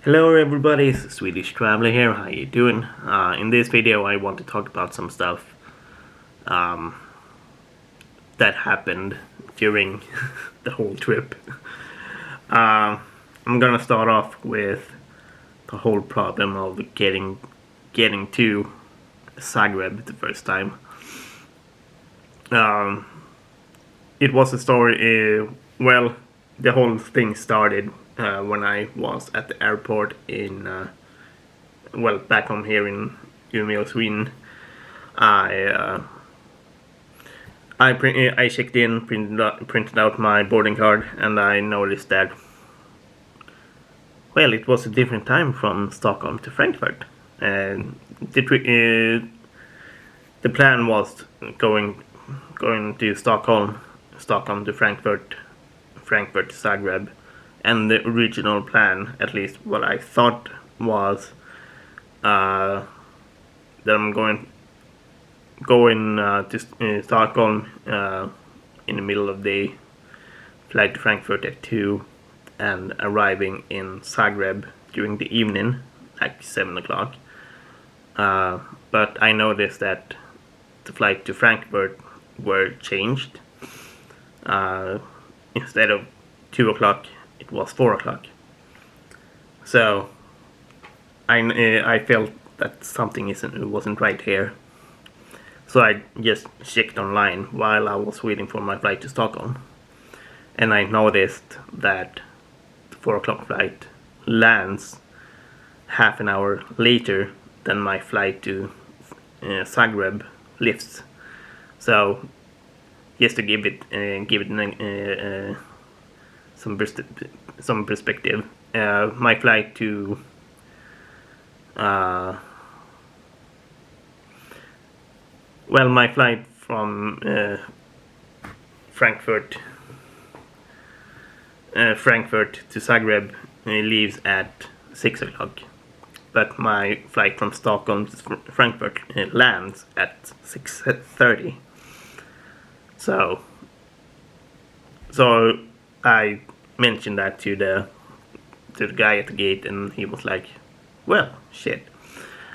Hello everybody, it's the Swedish Traveler here. How you doing? In this video I want to talk about some stuff that happened during the whole trip. I'm gonna start off with the whole problem of getting to Zagreb the first time. It was a story, well, the whole thing started when I was at the airport in, back home here in Umeå, Sweden. I checked in, printed out my boarding card, and I noticed that, well, it was a different time from Stockholm to Frankfurt. And the plan was going to Stockholm to Frankfurt to Zagreb, and the original plan, at least what I thought, was that I'm going to Stockholm in the middle of the day, flight to Frankfurt at 2, and arriving in Zagreb during the evening, like 7 o'clock. But I noticed that the flight to Frankfurt were changed. Instead of 2 o'clock, it was 4 o'clock. So I felt that something wasn't right here. So I just checked online while I was waiting for my flight to Stockholm, and I noticed that the 4 o'clock flight lands half an hour later than my flight to Zagreb lifts. So just to give it some perspective, my flight to my flight from Frankfurt to Zagreb leaves at 6 o'clock, but my flight from Stockholm to Frankfurt lands at 6:30. So I mentioned that to the guy at the gate, and he was like, "Well, shit.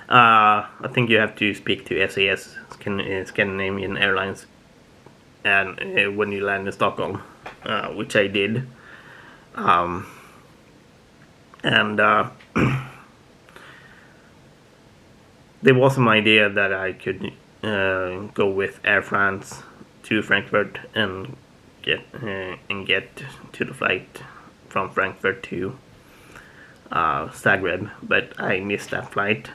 I think you have to speak to SAS, Scandinavian Airlines, and when you land in Stockholm," which I did. There was some idea that I could go with Air France to Frankfurt and get to the flight from Frankfurt to Zagreb, but I missed that flight.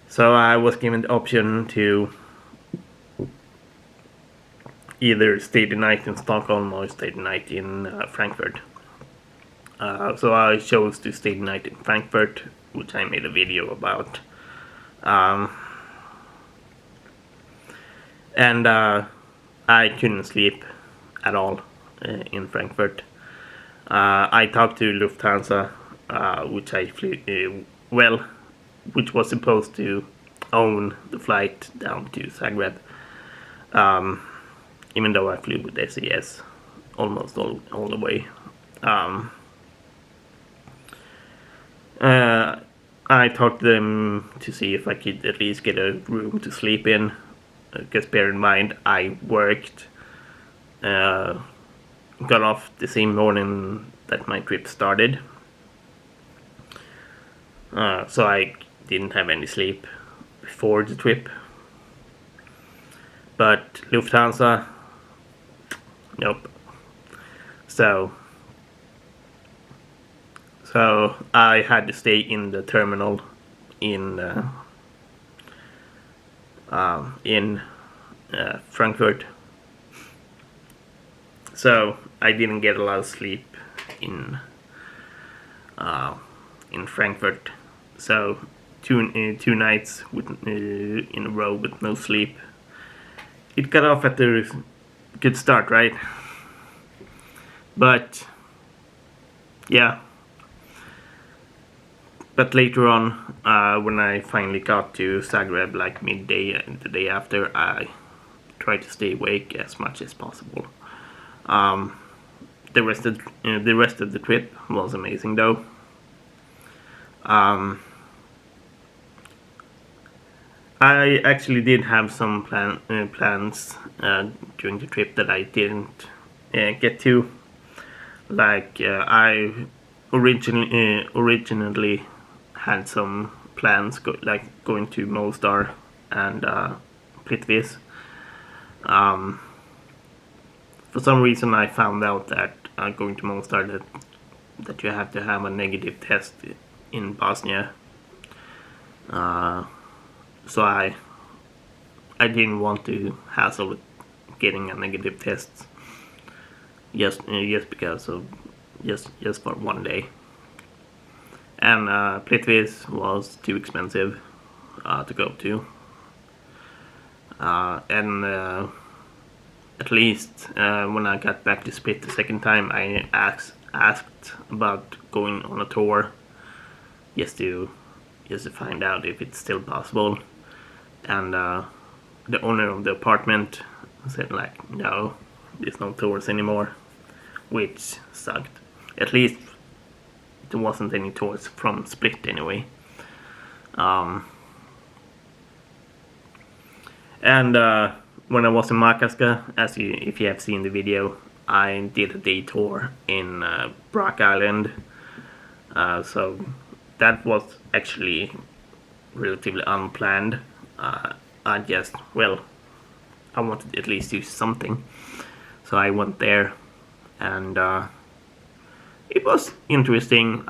So I was given the option to either stay the night in Stockholm or stay the night in Frankfurt. So I chose to stay the night in Frankfurt, which I made a video about. And I couldn't sleep at all in Frankfurt. I talked to Lufthansa, which I flew, which was supposed to own the flight down to Zagreb. Even though I flew with SAS almost all the way. I talked to them to see if I could at least get a room to sleep in, because bear in mind I worked, got off the same morning that my trip started, so I didn't have any sleep before the trip. But Lufthansa, nope. So I had to stay in the terminal in Frankfurt. So I didn't get a lot of sleep in Frankfurt. So two nights in a row with no sleep. It got off at a good start, right? But yeah. But later on, when I finally got to Zagreb, like midday the day after, I tried to stay awake as much as possible. The rest of the trip was amazing, though. Um, I actually did have some plans during the trip that I didn't get to. Like I originally had some plans, like going to Mostar and Plitvice. Um, for some reason, I found out that going to Mostar that you have to have a negative test in Bosnia. So I didn't want to hassle with getting a negative test just because of just for one day. And Plitvice was too expensive to go to. And at least when I got back to Split the second time, I asked about going on a tour just to find out if it's still possible. And the owner of the apartment said like, no, there's no tours anymore, which sucked. At least there wasn't any tours from Split anyway. And when I was in Makaska, if you have seen the video, I did a day tour in Brock Island. So that was actually relatively unplanned. I wanted to at least do something. So I went there, and it was interesting.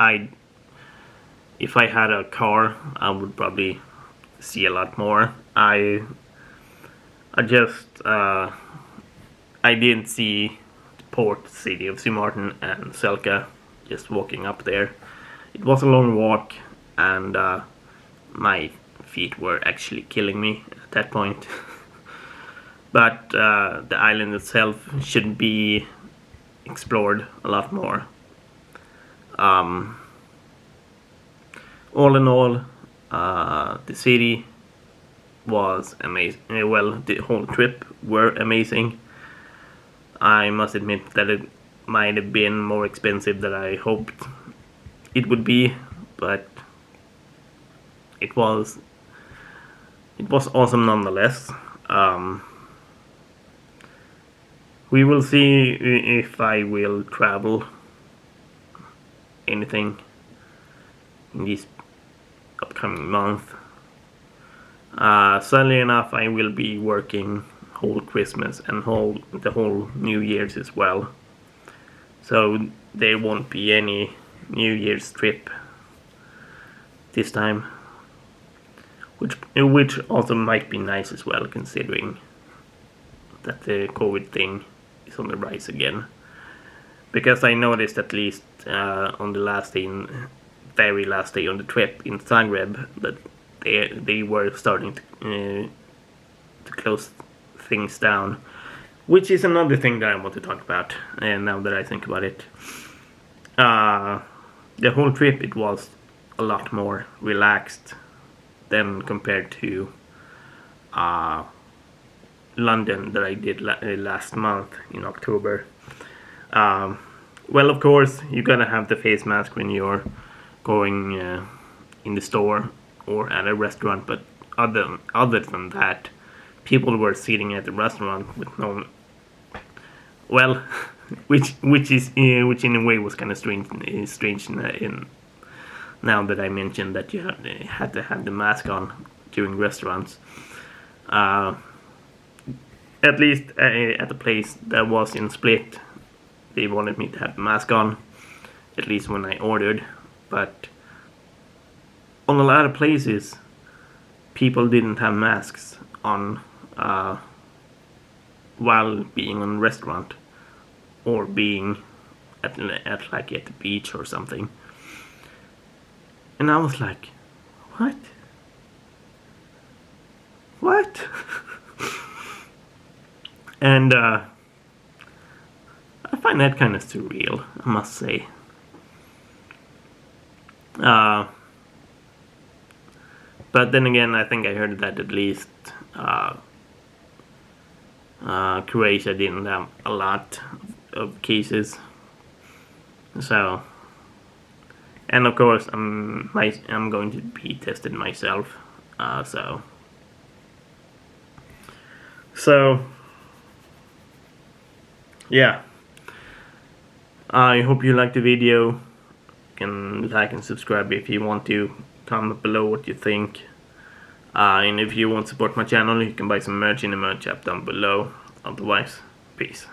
If I had a car, I would probably see a lot more. I didn't see the port city of Martin and Selka just walking up there. It was a long walk, and my feet were actually killing me at that point. But the island itself should be explored a lot more. All in all, the city was amazing. Well, the whole trip were amazing. I must admit that it might have been more expensive than I hoped it would be, but it was awesome nonetheless. We will see if I will travel anything in this upcoming month. Sadly enough, I will be working whole Christmas and the whole New Year's as well. So there won't be any New Year's trip this time, which also might be nice as well, considering that the COVID thing is on the rise again. Because I noticed at least on the very last day on the trip in Zagreb that they were starting to close things down, which is another thing that I want to talk about. And now that I think about it, the whole trip, it was a lot more relaxed than compared to London that I did last month in October. Well, of course, you gotta have the face mask when you're going in the store or at a restaurant, but other than that, people were sitting at the restaurant with no, well, which in a way was kind of strange in now that I mentioned that you had to have the mask on during restaurants. At least at the place that was in Split, they wanted me to have the mask on, at least when I ordered. But on a lot of places, people didn't have masks on while being in a restaurant or being at the beach or something. And I was like, what? And I find that kind of surreal, I must say. But then again, I think I heard that at least Croatia didn't have a lot of cases. So, And of course, I'm going to be tested myself. So yeah, I hope you liked the video. You can like and subscribe if you want to. Comment below what you think. And if you want to support my channel, you can buy some merch in the merch app down below. Otherwise, peace.